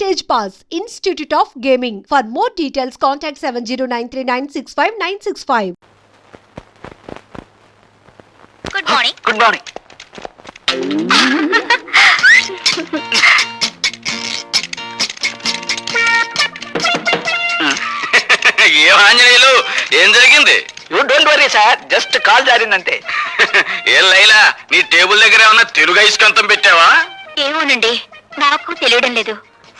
Stage Pass, Institute of Gaming. For more details, contact 7093965965. Good morning. Good morning. ఏం ఆంజనేయులు, ఏం జరిగింది? You don't worry sir, just కాల్ జారిందంతే. ఏం లైలా, నీ టేబుల్ దగ్గర ఏమన్నా తెలుగు ఐస్కంతం పెట్టావా? ఏమోనండి, నాకు తెలియడం లేదు.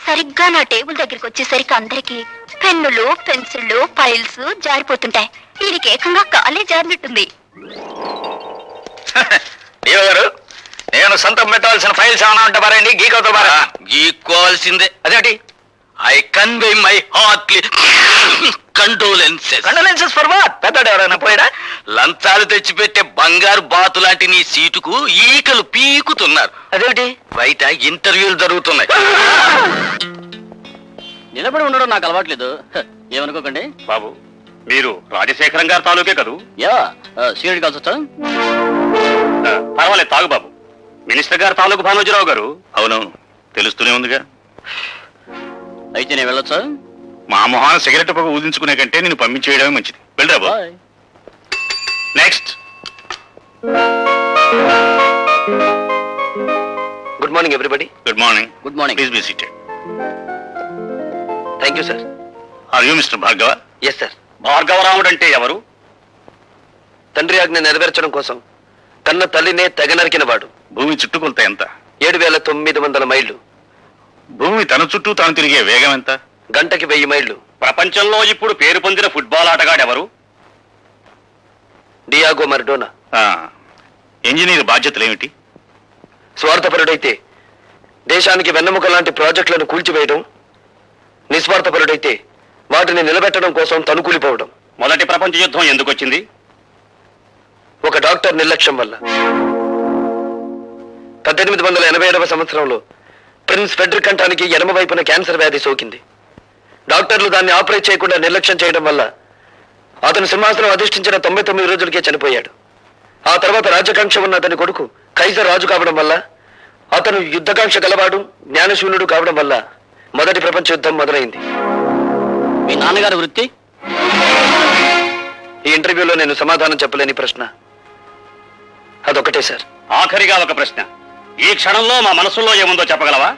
సరిగ్గా నా టేబుల్ దగ్గరికి వచ్చేసరికి అందరికి పెన్నులు, పెన్సిళ్ళు, ఫైల్స్ జారిపోతుంటాయి. దీనికి ఏకంగా కాలే జారినట్టుంది. దేవ గారు, నేను సొంతం పెట్టవలసిన ఫైల్స్ ఏమైనా ఉంటే మరండి గీకవుతారా? గీక్కోవాల్సిందే. అదేంటి? I convey my heartly condolences. Condolences for what? పెద్దడు ఎవరైనా పోయాడా? లంచాలు తెచ్చిపెట్టే బంగారు బాతు లాంటి నీ సీటుకు ఈకలు పీకుతున్నారు. అదేంటి? బయట ఇంటర్వ్యూలు జరుగుతున్నాయి. నిలబడి ఉండడం నాకు అలవాట్లేదు, ఏమనుకోకండి. బాబు, మీరు రాజశేఖరం గారి తాలూకే కదూ? యా, సీనియర్ కాల్స్ వచ్చా? పర్వాలేదు, తాగు బాబు. మినిస్టర్ గారు తాలూకు భానోజీరావు గారు. అవునవును, తెలుస్తూనే ఉందిగా. అయితే నేను వెళ్ళొచ్చా? మా మొహాన సిగరెట్ పొగ ఊదించుకునే కంటే నేను పంపించేయడమే మంచిది. వెళ్ళరా బాబు. Next. Good morning everybody. Good morning. Good morning. Please be seated. Thank you sir. Are you mister Bhargava? Yes sir. Bhargavaramudu అంటే ఎవరు? తండ్రి ఆజ్ఞ నెరవేర్చడం కోసం కన్న తల్లినే తెగ నరికిన వాడు. భూమి చుట్టుకొలత ఎంత? 7,900 మైళ్ళు. భూమి తన చుట్టూ తాను తిరిగే వేగం ఎంత? గంటకి 1000 మైళ్ళు. ప్రపంచంలో ఇప్పుడు పేరు పొందిన ఫుట్బాల్ ఆటగాడెవరు? Diego Maradona. ఇంజనీర్ బాధ్యతలు ఏమిటి? స్వార్థపరుడైతే దేశానికి వెన్నెముక లాంటి ప్రాజెక్టులను కూల్చివేయడం, నిస్వార్థపరుడైతే వాటిని నిలబెట్టడం కోసం తనుకూలిపోవడం. మొదటి ప్రపంచ యుద్ధం ఎందుకు వచ్చింది? ఒక డాక్టర్ నిర్లక్ష్యం వల్ల. 1887వ సంవత్సరంలో ప్రిన్స్ ఫెడ్రిక్ కంఠానికి ఎడమ వైపున క్యాన్సర్ వ్యాధి సోకింది. డాక్టర్లు దాన్ని ఆపరేట్ చేయకుండా నిర్లక్ష్యం చేయడం వల్ల అతను సింహాసనం అధిష్ఠించిన 99 రోజులకే చనిపోయాడు. ఆ తర్వాత రాజకాంక్ష ఉన్న అతని కొడుకు కైజర్ రాజు కావడం వల్ల, అతను యుద్ధకాంక్ష గలవాడు, జ్ఞానశూన్యుడు కావడం వల్ల మొదటి ప్రపంచ యుద్ధం మొదలైంది. మీ నాన్నగారి వృత్తి? ఈ ఇంటర్వ్యూలో నేను సమాధానం చెప్పలేని ప్రశ్న అదొకటే సార్. ఆఖరిగా ఒక ప్రశ్న. ఈ క్షణంలో మా మనసులో ఏముందో చెప్పగలవా?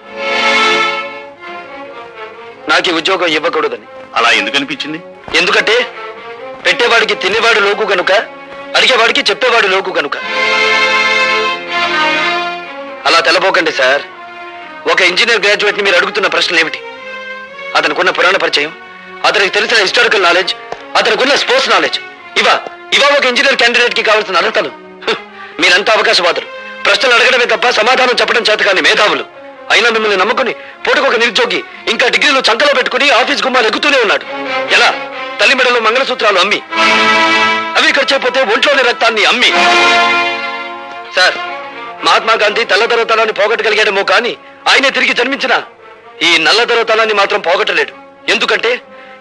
నాకు ఈ ఉద్యోగం ఇవ్వకూడదని. అలా ఎందుకు అనిపించింది? ఎందుకంటే పెట్టేవాడికి తినేవాడు లోకు కనుక, అడిగేవాడికి చెప్పేవాడు లోకు కనుక. అలా తెలబోకండి సార్. ఒక ఇంజనీర్ గ్రాడ్యుయేట్ ని మీరు అడుగుతున్న ప్రశ్నలు ఏమిటి? అతనికున్న పురాణ పరిచయం, అతనికి తెలిసిన హిస్టారికల్ నాలెడ్జ్, అతనికున్న స్పోర్ట్స్ నాలెడ్జ్, ఇవా ఒక ఇంజనీర్ క్యాండిడేట్ కి కావాల్సిన అర్హతలు. మీరంతా అవకాశవాదులు. ప్రశ్నలు అడగడమే తప్ప సమాధానం చెప్పడం చేత కానీ మేధావులు. అయినా మిమ్మల్ని నమ్ముకుని పూటకొక నిరుద్యోగి ఇంకా డిగ్రీలు చంకలో పెట్టుకుని ఆఫీస్ గుమ్మాలు ఎగుతూనే ఉన్నాడు. ఎలా? తల్లి మెడలో మంగళసూత్రాలు అమ్మి, అవి ఖర్చైపోతే ఒంట్లోని రక్తాన్ని అమ్మి. సార్, మహాత్మా గాంధీ తెల్లదొరతనాన్ని పోగొట్టగలిగాడేమో కానీ ఆయనే తిరిగి జన్మించిన ఈ నల్లదొరతనాన్ని మాత్రం పోగొట్టలేడు. ఎందుకంటే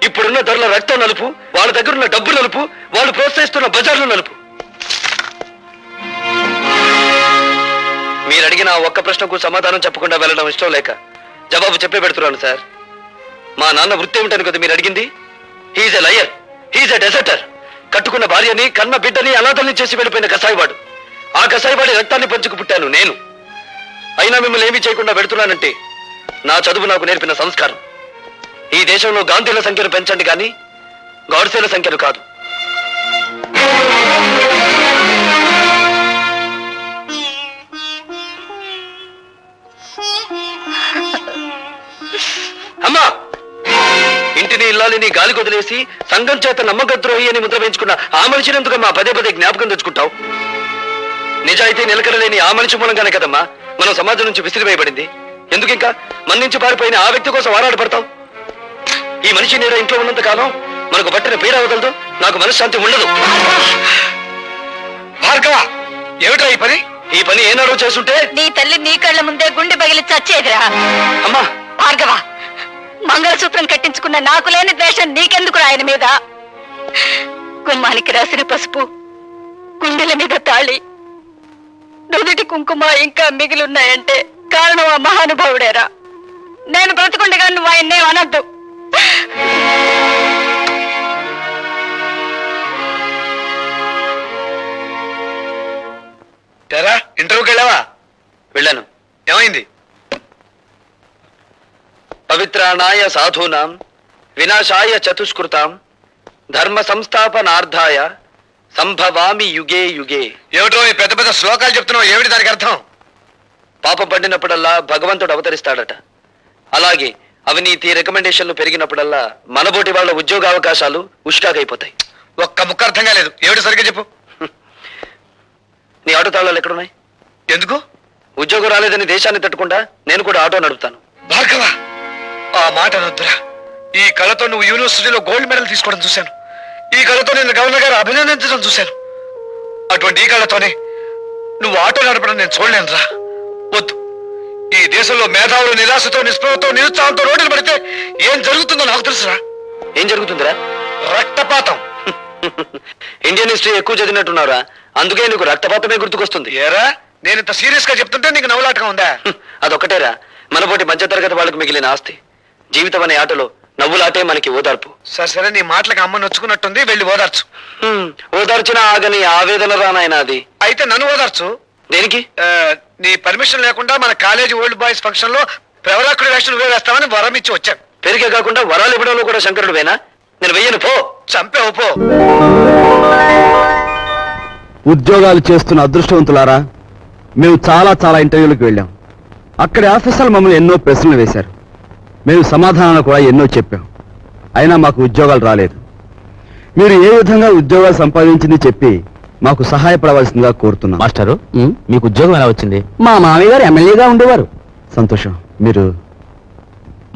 ఇప్పుడున్న ధరల రక్తం నలుపు, వాళ్ళ దగ్గరున్న డబ్బు నలుపు, వాళ్ళు ప్రోత్సహిస్తున్న బజార్లు నలుపు. మీరు అడిగిన ఒక్క ప్రశ్నకు సమాధానం చెప్పకుండా వెళ్ళడం ఇష్టం లేక జవాబు చెప్పే పెడుతున్నాను సార్. మా నాన్న వృత్తి ఏమిటని కదా మీరు అడిగింది? He's a liar, he's a deserter. కట్టుకున్న భార్యని, కన్న బిడ్డని అనాథల్ని చేసి వెళ్ళిపోయిన కసాయివాడు. ఆ కసాయివాడి రక్తాన్ని పంచుకు పుట్టాను నేను. అయినా మిమ్మల్ని ఏమీ చేయకుండా పెడుతున్నానంటే నా చదువు నాకు నేర్పిన సంస్కారం. ఈ దేశంలో గాంధీల సంఖ్యను పెంచండి కానీ గాడ్సేల సంఖ్యను కాదు. అమ్మా, ఇంటిని ఇల్లాలిని గాలి కొదిలేసి సంఘం చేత నమ్మకద్రోహి అని ముద్ర వేయించుకున్న ఆ మనిషిని ఎందుకమ్మా పదే జ్ఞాపకం తెచ్చుకుంటావు? నిజాయితీ నిలకడలేని ఆ మనిషి మూలంగానే కదమ్మా మనం సమాజం నుంచి విసిరివేయబడింది. ఎందుకు ఇంకా మన నుంచి పారిపోయిన ఆ వ్యక్తి కోసం ఆరాటపడతావు? ఈ మనిషి నీడ ఇంట్లో ఉన్నంత కాలం మనకు పట్టిన పీడ వదలదు, నాకు మనశ్శాంతి ఉండదు. భార్గవ, ఏమిటా ఈ పని? ఈ పని ఏనాడో చేస్తుంటే నీ తల్లి నీ కళ్ళ ముందే గుండె పగిలి చచ్చేదిరా. అమ్మా భార్గవ, మంగళసూత్రం కట్టించుకున్న నాకు లేని ద్వేషం నీకెందుకు ఆయన మీద? గుమ్మానికి రాసిన పసుపు, గుండెల మీద తాళి, నుదుటి కుంకుమ ఇంకా మిగిలిన్నాయంటే కారణం ఆ మహానుభావుడేరా. నేను బ్రతుకుండగా నువ్వు ఆయన్నే అనొద్దు. తెరా ఇంటర్వ్యూకి వెళ్ళావా? వెళ్ళాను. ఏమైంది? పవిత్రాణాయ సాధూనాం వినాశాయ చతుష్కృతాం ధర్మ సంస్థాపనార్థాయ సంభవామి యుగే యుగే. ఏమిటో ఈ పెద్ద పెద్ద శ్లోకాలు చెప్తున్నావు, ఏమిటి దానికి అర్థం? పాపం పడినప్పుడల్లా భగవంతుడు అవతరిస్తాడట. అలాగే అవినీతి రికమెండేషన్లు పెరిగినప్పుడల్లా మనబోటి వాళ్ళ ఉద్యోగ అవకాశాలు ఉష్టాగైపోతాయి. ఒక్క ముక్క అర్థం కాలేదు, ఏమిటి సరిగ్గా చెప్పు. నీ ఆటో తాళాలు ఎక్కడున్నాయి? ఎందుకు? ఉద్యోగం రాలేదని దేశాన్ని తట్టుకుండా నేను కూడా ఆటో నడుపుతాను. భార్గవ, ఆ మాట అనొద్దురా. ఈ కళతో నువ్వు యూనివర్సిటీలో గోల్డ్ మెడల్ తీసుకోవడం చూశాను. ఈ కళతో నేను గవర్నర్ గారు అభినందించడం చూశాను. అటువంటి ఈ కళతోనే నువ్వు ఆటో నడపడం నేను చూడలేను రా. వద్దు. ఈ దేశంలో మేధావులు నిరాశతో నిస్పృహతో నిరుత్సాహంతో రోడ్డులు పడితే ఏం జరుగుతుందో నాకు తెలుసురా. ఏం జరుగుతుందిరా? రక్తపాతం. ఇండియన్ హిస్టరీ ఎక్కువ చదివినట్టున్నారా, అందుకే నీకు రక్తపాతమే గుర్తుకొస్తుంది. ఏరా, నేను ఇంత సీరియస్ గా చెప్తుంటే నీకు నవ్వులాటగా ఉందా? అదొక్కటేరా మనపోటి మధ్యతరగతి వాళ్ళకు మిగిలిన ఆస్తి. జీవితం అనే ఆటలో నవ్వులాటే మనకి ఓదార్పు. సరే, నీ మాటలకు అమ్మ నొచ్చుకున్నట్టుంది, వెళ్ళి ఓదార్చు. ఓదార్చిన ఆగని ఆవేదన రానాయన అది. అయితే నన్ను ఓదార్చు. దేనికి? నీ పర్మిషన్ లేకుండా మన కాలేజీ ఓల్డ్ బాయ్స్ ఫంక్షన్ లో ప్రవరాకుడి వేషం నువ్వే వేస్తామని వరం ఇచ్చి వచ్చాను. పెరిగే కాకుండా వరాలు ఇవ్వడంలో కూడా శంకరుడు వేనా? నేను వెయ్యను, పో. చంపేవు, పో. ఉద్యోగాలు చేస్తున్న అదృష్టవంతులారా, మేము చాలా ఇంటర్వ్యూలకు వెళ్ళాం. అక్కడి ఆఫీసర్లు మమ్మల్ని ఎన్నో ప్రశ్నలు వేశారు. మేము సమాధానాలు కూడా ఎన్నో చెప్పాం. అయినా మాకు ఉద్యోగాలు రాలేదు. మీరు ఏ విధంగా ఉద్యోగాలు సంపాదించింది చెప్పి మాకు సహాయపడవలసిందిగా కోరుతున్నాం. మాస్టారు, మీకు ఉద్యోగం ఎలా వచ్చింది? మా మామయ్య గారు ఎమ్మెల్యేగా ఉండేవారు. సంతోషం. మీరు?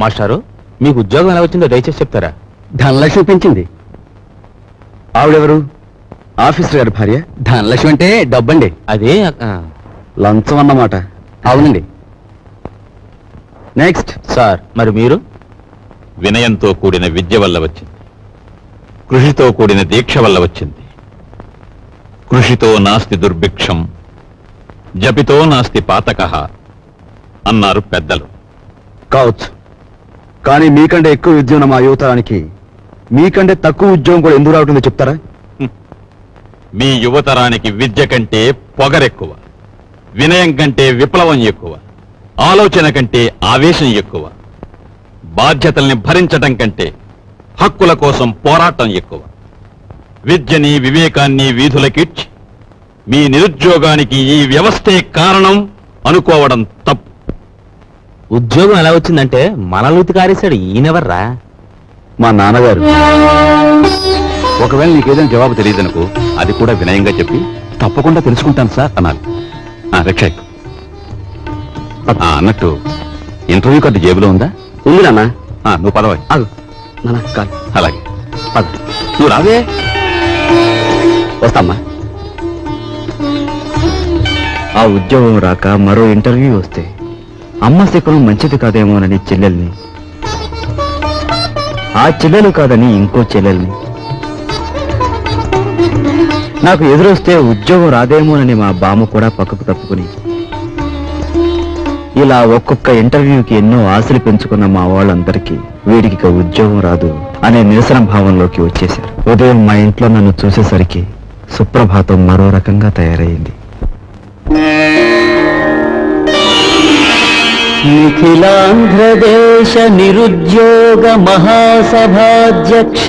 మాస్టారు, మీకు ఉద్యోగం ఎలా వచ్చిందో దయచేసి చెప్తారా? ధనలక్ష్మి పెంచింది. ఆవిడెవరు? ఆఫీసర్ గారి భార్య. ధనలక్ష్మి అంటే డబ్బండి. అదే లంచం అన్నమాట. అవునండి. నెక్స్ట్. సార్, మరి మీరు? వినయంతో కూడిన విద్య వల్ల వచ్చింది, కృషితో కూడిన దీక్ష వల్ల వచ్చింది. కృషితో నాస్తి దుర్భిక్షం, జపితో నాస్తి పాతకః అన్నారు పెద్దలు. కావచ్చు, కానీ మీకంటే ఎక్కువ విద్య ఉన్న మా యువతరానికి మీకంటే తక్కువ ఉద్యోగం కూడా ఎందుకు రావటుందో చెప్తారా? మీ యువతరానికి విద్య కంటే పొగరెక్కువ, వినయం కంటే విప్లవం ఎక్కువ, ఆలోచన కంటే ఆవేశం ఎక్కువ, బాధ్యతల్ని భరించటం కంటే హక్కుల కోసం పోరాటం ఎక్కువ. విద్యని వివేకాన్ని వీధులకిడ్చి మీ నిరుద్యోగానికి ఈ వ్యవస్థే కారణం అనుకోవడం తప్పు. ఉద్యోగం ఎలా వచ్చిందంటే మనల్ని కారేశాడు. ఈయనెవర్రా? మా నాన్నగారు. ఒకవేళ నీకేదైనా జవాబు తెలియదనుకో, అది కూడా వినయంగా చెప్పి తప్పకుండా తెలుసుకుంటాను సార్ అనాలి. రక్షక్, అన్నట్టు ఇంటర్వ్యూ కార్డు జేబులో ఉందా? ఉంది నాన్న. నువ్వు పదవి. నాన్న కాదు. అలాగే పద. నువ్వు రావే. వస్తామ్మా. ఆ ఉద్యోగం రాక మరో ఇంటర్వ్యూ వస్తే అమ్మ శకునం మంచిది కాదేమోనని చెల్లెల్ని, ఆ చెల్లెలు కాదని ఇంకో చెల్లెల్ని, నాకు ఎదురొస్తే ఉద్యోగం రాదేమోనని మా బామ్మ కూడా పక్కకు తప్పుకుని, ఇలా ఒక్కొక్క ఇంటర్వ్యూకి ఎన్నో ఆశలు పెంచుకున్న మా వాళ్ళందరికీ వీడికి ఇక ఉద్యోగం రాదు అనే నిరసన భావంలోకి వచ్చేశారు. ఉదయం మా ఇంట్లో నన్ను చూసేసరికి సుప్రభాతం మరో రకంగా తయారైంది. నిఖిలాంధ్రదేశ నిరుద్యోగ మహాసభాధ్యక్ష,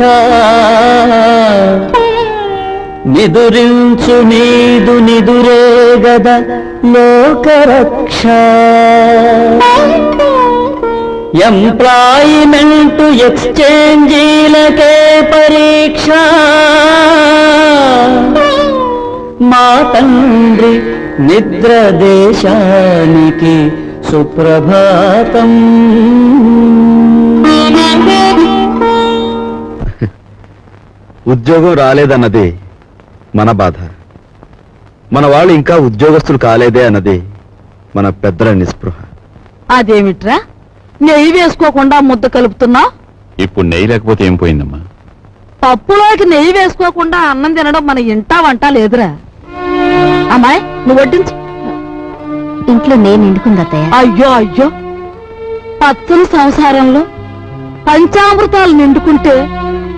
నిదురించు నీదు నిదురే గద లోకరక్ష, ఎంప్లాయిమెంటు ఎక్స్చేంజీలకే పరీక్ష, మా తండ్రి నిద్ర దేశానికి సుప్రభాతం. ఉద్యోగం రాలేదన్నది మన బాధ, మన వాళ్ళు ఇంకా ఉద్యోగస్తులు కాలేదే అన్నది మన పెద్దల నిస్పృహ. అదేమిట్రా నెయ్యి వేసుకోకుండా ముద్ద కలుపుతున్నా? ఇప్పుడు నెయ్యి లేకపోతే ఏం పోయిందమ్మా? పప్పులోకి నెయ్యి వేసుకోకుండా అన్నం తినడం మన ఇంటా వంట లేదురా. అమ్మాయి, నువ్వు వడ్డించు. ఇంట్లో నేను ఎండుకుందత్తయ్య. అయ్యో అయ్యో, పచ్చని సంసారంలో పంచామృతాలు నిండుకుంటే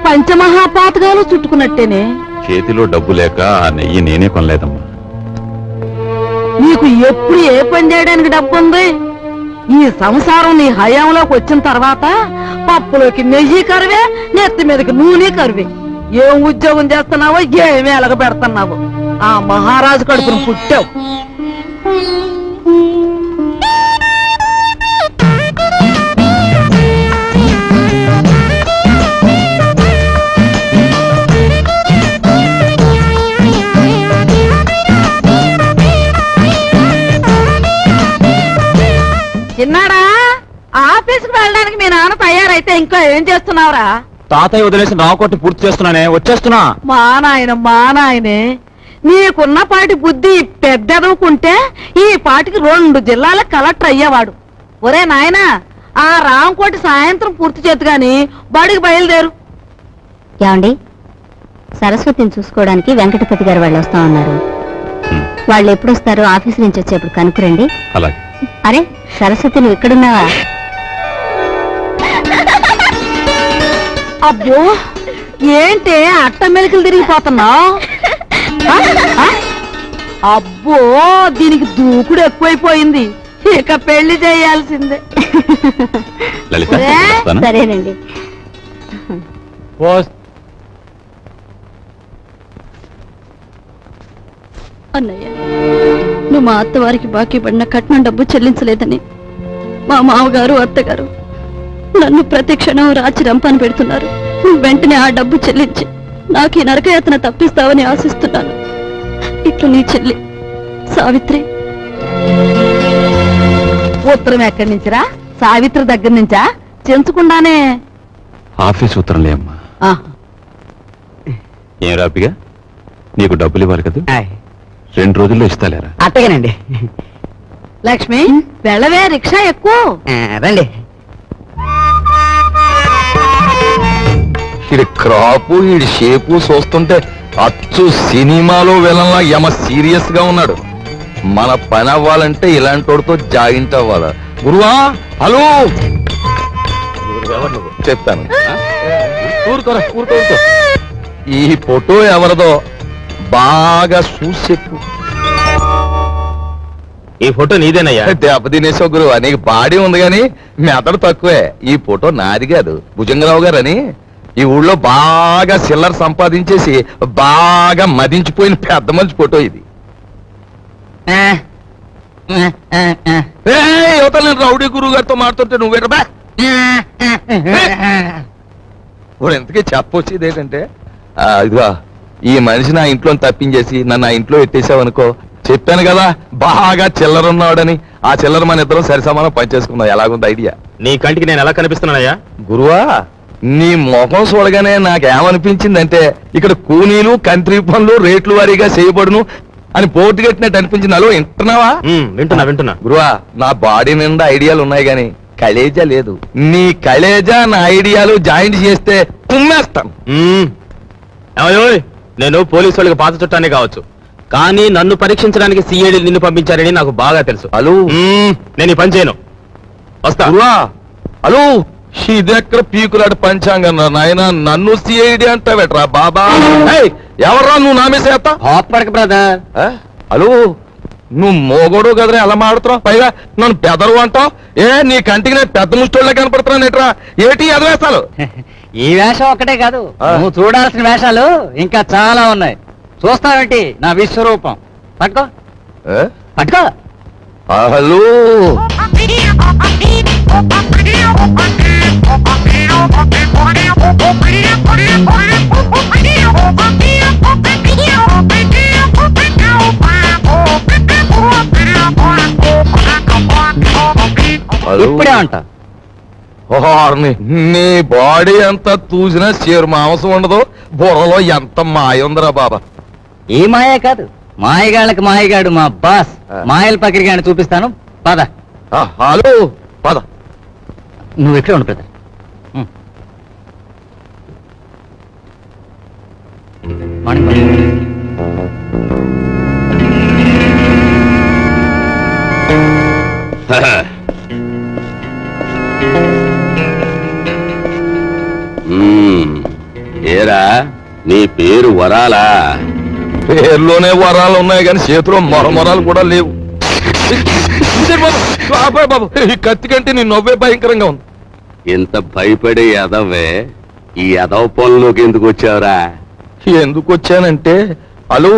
పంచమహాపాతకాలు చుట్టుకున్నట్టేనే. చేతిలో డబ్బు లేక ఆ నెయ్యి నేనే కొనలేదమ్మా. నీకు ఎప్పుడు ఏ పని చేయడానికి డబ్బు ఉంది? ఈ సంసారం నీ హయాంలోకి వచ్చిన తర్వాత పప్పులోకి నెయ్యి కరువే, నెత్తి మీదకి నూనె కరువే. ఏం ఉద్యోగం చేస్తున్నావో, ఏమి ఎలగ పెడుతున్నావో, ఆ మహారాజు కడుపును పుట్టావు. చిన్నాడా, ఆఫీస్కి వెళ్ళడానికి మీ నాన్న తయారైతే ఇంకా ఏం చేస్తున్నావురా? తాతయ్య వదిలేసి రాకొట్టి పూర్తి చేస్తున్నానే, వచ్చేస్తున్నా. మా నాయనే, నీకున్నపాటి బుద్ధి పెద్దదవుకుంటే ఈ పాటికి 2 జిల్లాల కలెక్టర్ అయ్యేవాడు. ఒరే నాయనా, ఆ రాంకోటి సాయంత్రం పూర్తి చేతు గాని బడికి బయలుదేరు. ఏమండి, సరస్వతిని చూసుకోవడానికి వెంకటపతి గారు వాళ్ళు వస్తా ఉన్నారు. వాళ్ళు ఎప్పుడు వస్తారో ఆఫీస్ నుంచి వచ్చేప్పుడు కనుక్కురండి. అలాగే. అరే సరస్వతి, నువ్వు ఇక్కడున్నావా? అబ్బో, ఏంటే అట్ట మెలికలు తిరిగిపోతున్నావు? అబ్బో, దీనికి దూకుడు ఎక్కువైపోయింది. ఇక పెళ్లి చేయాల్సిందే. లలిత, ఒరే, వస్తాను. సరేనండి. అన్నయ్య, నువ్వు మా అత్తవారికి బాకీ పడిన కట్నం డబ్బు చెల్లించలేదని మా మామగారు అత్తగారు నన్ను ప్రతి క్షణం రాచి రంపాన పెడుతున్నారు. నువ్వు వెంటనే ఆ డబ్బు చెల్లించి నాకు ఈ నరకయాతన తప్పిస్తావని ఆశిస్తున్నాను. ఇట్లు నీ చెల్లి సావిత్రి. ఉత్తరం ఎక్కడి నుంచిరా? సావిత్రి దగ్గర నుంచా? చెంచకుండానే. ఆఫీస్ ఉత్తరంలే అమ్మా. ఆహా. ఏం రాపిగా, నీకు డబ్బులు ఇవ్వాలి కదా, 2 రోజుల్లో ఇస్తాలేరా? అట్టగానండి. లక్ష్మి, వెళ్ళవే, రిక్షా ఎక్కువ. రండి. ఇది క్రాపు, ఈ షేపు చూస్తుంటే అచ్చు సినిమాలో వెళ్ళంలా యమ సీరియస్ గా ఉన్నాడు. మన పని అవ్వాలంటే ఇలాంటితో జాయింట్ అవ్వాలా? గురువా, హలో చెప్తాను. ఊరుకోరా, ఊరుకో. ఈ ఫోటో ఎవరిదో బాగా చూసి చెప్పు. ఈ ఫోటో నీదేనయ్యా? దెబ్బతినేసావు గురువా, నీకు బాడీ ఉంది గాని మెదడు తక్కువే. ఈ ఫోటో నాది కాదు, భుజంగరావు గారు అని ఈ ఊళ్ళో బాగా చిల్లర సంపాదించేసి బాగా మదించిపోయిన పెద్ద మనిషి ఫోటో ఇది. యువతలు నేను రౌడీ గురువు గారితో మాట్లాడుతుంటే నువ్వేటబా ఇప్పుడు ఎంతకీ చెప్పొచ్చేది ఏంటంటే, ఇదిగో ఈ మనిషి నా ఇంట్లో తప్పించేసి నన్ను ఆ ఇంట్లో ఎట్టేసావనుకో, చెప్పాను కదా బాగా చిల్లర ఉన్నాడని, ఆ చిల్లర మన ఇద్దరం సరి సమానం పనిచేసుకుందాం. ఎలాగుంది ఐడియా? నీ కంటికి నేను ఎలా కనిపిస్తున్నానయ్యా? గురువా, నీ ముఖం చూడగానే నాకేమనిపించిందంటే ఇక్కడ కూనీలు కంట్రీ పనులు రేట్లు వారీగా చేయబడును అని పోటీ కట్టినట్టు అనిపించింది. అలో వింటున్నావా? వింటున్నా. గురువా, నా బాడీ నిండా ఐడియాలు ఉన్నాయి గాని కలేజా లేదు. నీ కలేజా నా ఐడియాలు జాయింట్ చేస్తే కుమ్మేస్తాను. నేను పోలీసు వాళ్ళకి పాత చుట్టానే కావచ్చు, కానీ నన్ను పరీక్షించడానికి సిఐడి నిన్ను పంపించారని నాకు బాగా తెలుసు. హలో, నేను ఈ పని చేయను, వస్తా. గురువా, హలో, ఇదెక్కడ పీకులాడు పంచాంగం నాయన, నన్ను సిఐడి అంటావేట్రా బాబా? ఎవర్రా నువ్వు నామేసేస్తా? బ్రదర్. హలో, నువ్వు మోగోడు కదరా ఎలా మాడుతున్నావు? పైగా నన్ను పెదరు అంటావు. నీ కంటికి నేను పెద్ద ముష్టోళ్ళ కనపడుతున్నాను ఎట్రా? ఏటి ఎదవేస్తాలు? ఈ వేషం ఒక్కటే కాదు, నువ్వు చూడాల్సిన వేషాలు ఇంకా చాలా ఉన్నాయి. చూస్తావేంటి నా విశ్వరూపం? పట్టుకో పట్టుకో. హలో, ఇప్పుడే అంట. నీ బాడీ ఎంత చూసినా చేరు మాంసం ఉండదు, బుర్రలో ఎంత మాయ ఉందిరా బాబా. ఈ మాయే కాదు, మాయగాళ్ళకి మాయగాడు మా బాస్. మాయల పకిరిగాని చూపిస్తాను, పద. హలో, పద. నువ్వు ఇక్కడే ఉండు బ్రదర్. మార్నింగ్. ఏందిరా నీ పేరు వరాలా? పేర్లోనే వరాలు ఉన్నాయి కానీ చేతిలో మొరమొరాలు కూడా లేవు. బాబాయ్ బాబు, ఈ కత్తి కంటే నీ నవ్వే భయంకరంగా ఉంది. ఇంత భయపడే ఎదవే ఈ ఎదవ పనులోకి ఎందుకు వచ్చావురా? ఎందుకు వచ్చానంటే అలు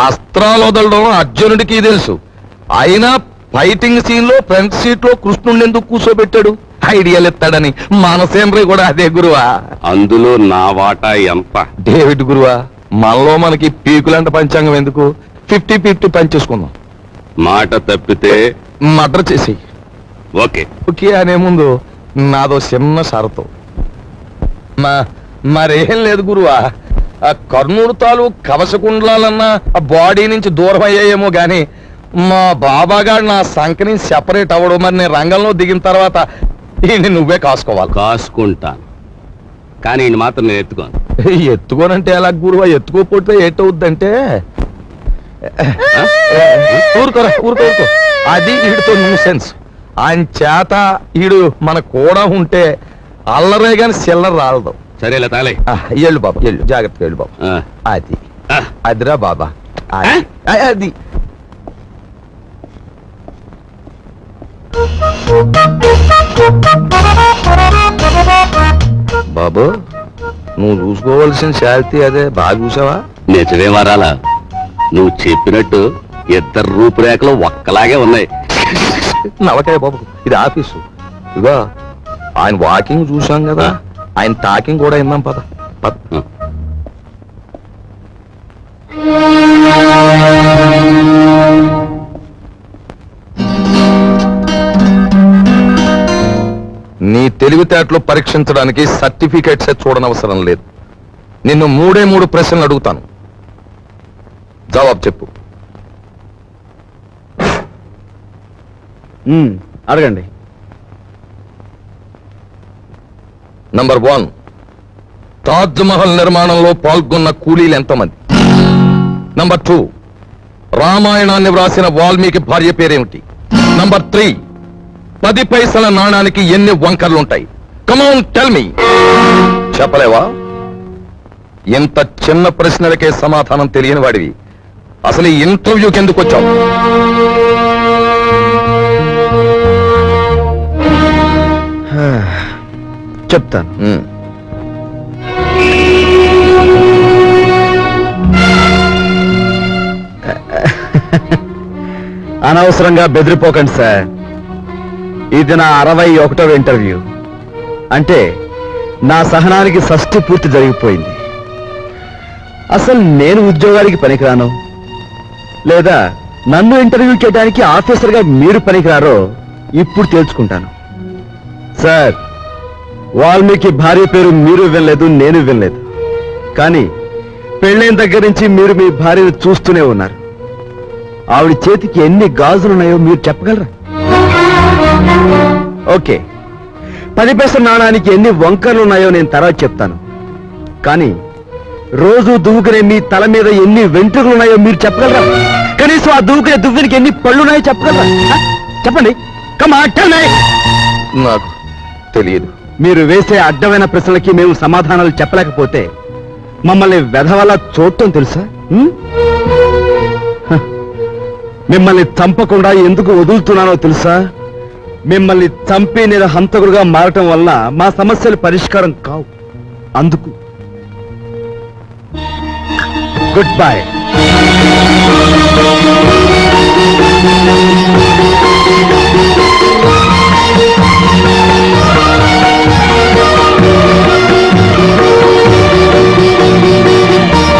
అస్త్రాలు వదలడం అర్జునుడికి తెలుసు. అయినా ఫైటింగ్ సీన్ లో ఫ్రంట్ సీట్ లో కృష్ణుడిని ఎందుకు కూర్చోబెట్టాడు? ఐడియాలు ఎత్తాడని. మనసేంద్రి కూడా అదే గురువా. అందులో నా వాటా ఎంత? డేవిడ్ గురువా, మనలో మనకి పీకులంట పంచాంగం ఎందుకు? 50-50 పంచేసుకుందాం. మాట తప్పితే మర్డర్ చేసి ఓకే. ఓకే అనే ముందు నాదో చిన్న షరతు. మరేం లేదు గురువా, ఆ కర్నూలు తాలూకు కవచకుండలాలన్నా ఆ బాడీ నుంచి దూరం అయ్యాయేమో గాని మా బాబాగాడు నా సంఖ్య నుంచి సెపరేట్ అవ్వడం. మరి నేను రంగంలో దిగిన తర్వాత ఈయన్ని నువ్వే కాసుకోవాలి. కాసుకుంటాను, కానీ ఈయన మాత్రం నేను ఎత్తుకోను. ఎత్తుకోనంటే ఎలా గురువా? ఎత్తుకోపోతే ఏటవుద్దంటే ఊరుకోరా, ఊరుకో. అది వీడితో న్యూసెన్స్. ఆయన చేత ఈడు మన కూడా ఉంటే అల్లరే గాని చిల్లర రాలదు. సరేలే తాలే. ఎళ్ళు బాబా, ఎళ్ళు, జాగ్రత్తగా వెళ్ళు బాబా. అది అదిరా బాబా, అది బాబు నువ్వు చూసుకోవాల్సిన శాంతి అదే. బాగా చూసావా? నిజమే వరాలా, నువ్వు చెప్పినట్టు ఇద్దరు రూపురేఖలు ఒక్కలాగే ఉన్నాయి. నవకాయ బాబు, ఇది ఆఫీసు. ఇదిగో ఆయన వాకింగ్ చూసాం కదా, ఆయన టాకింగ్ కూడా విన్నాం. పద పద. నీ తెలివితేటలు పరీక్షించడానికి సర్టిఫికేట్స్ చూడనవసరం లేదు. నిన్ను 3 ప్రశ్నలు అడుగుతాను, జవాబు చెప్పు. అడగండి. నంబర్ 1, తాజ్ మహల్ నిర్మాణంలో పాల్గొన్న కూలీలు ఎంతమంది? నంబర్ 2, రామాయణాన్ని వ్రాసిన వాల్మీకి భార్య పేరేమిటి? నంబర్ 3, 10 పైసల నాణానికి ఎన్ని వంకర్లుంటాయి? Come on tell me. చెప్పలేవా? ఇంత చిన్న ప్రశ్నలకే సమాధానం తెలియని వాడివి అసలు ఈ ఇంటర్వ్యూకి ఎందుకు వచ్చావు? చెప్తాను. అనవసరంగా బెదిరిపోకండి సార్. ఇది నా 61వ ఇంటర్వ్యూ. అంటే నా సహనానికి షష్ఠి పూర్తి జరిగిపోయింది. అసలు నేను ఉద్యోగానికి పనికిరాను, లేదా నన్ను ఇంటర్వ్యూ చేయడానికి ఆఫీసర్గా మీరు పనికిరారో ఇప్పుడు తేల్చుకుంటాను. సార్, వాల్మీకి భార్య పేరు మీరు వినలేదు, నేను వినలేదు. కానీ పెళ్ళైన దగ్గర నుంచి మీరు మీ భార్యను చూస్తూనే ఉన్నారు. ఆవిడ చేతికి ఎన్ని గాజులున్నాయో మీరు చెప్పగలరా? ఓకే, 10 పైసల నాణానికి ఎన్ని వంకర్లున్నాయో నేను తర్వాత చెప్తాను. కానీ రోజు దువ్వుకునే మీ తల మీద ఎన్ని వెంట్రుకలున్నాయో మీరు చెప్పగలరా? కనీసం ఆ దువ్వుకునే దువ్వునికి ఎన్ని పళ్ళున్నాయో చెప్పగలరా? చెప్పండి. నాకు తెలియదు. మీరు వేసే అడ్డమైన ప్రశ్నలకి మేము సమాధానాలు చెప్పలేకపోతే మమ్మల్ని వెధవలా చూడటం తెలుసా? మిమ్మల్ని చంపకుండా ఎందుకు వదులుతున్నానో తెలుసా? మిమ్మల్ని చంపి నేను హంతకుడుగా మారటం వల్ల మా సమస్యలు పరిష్కారం కావు. అందుకు గుడ్ బై.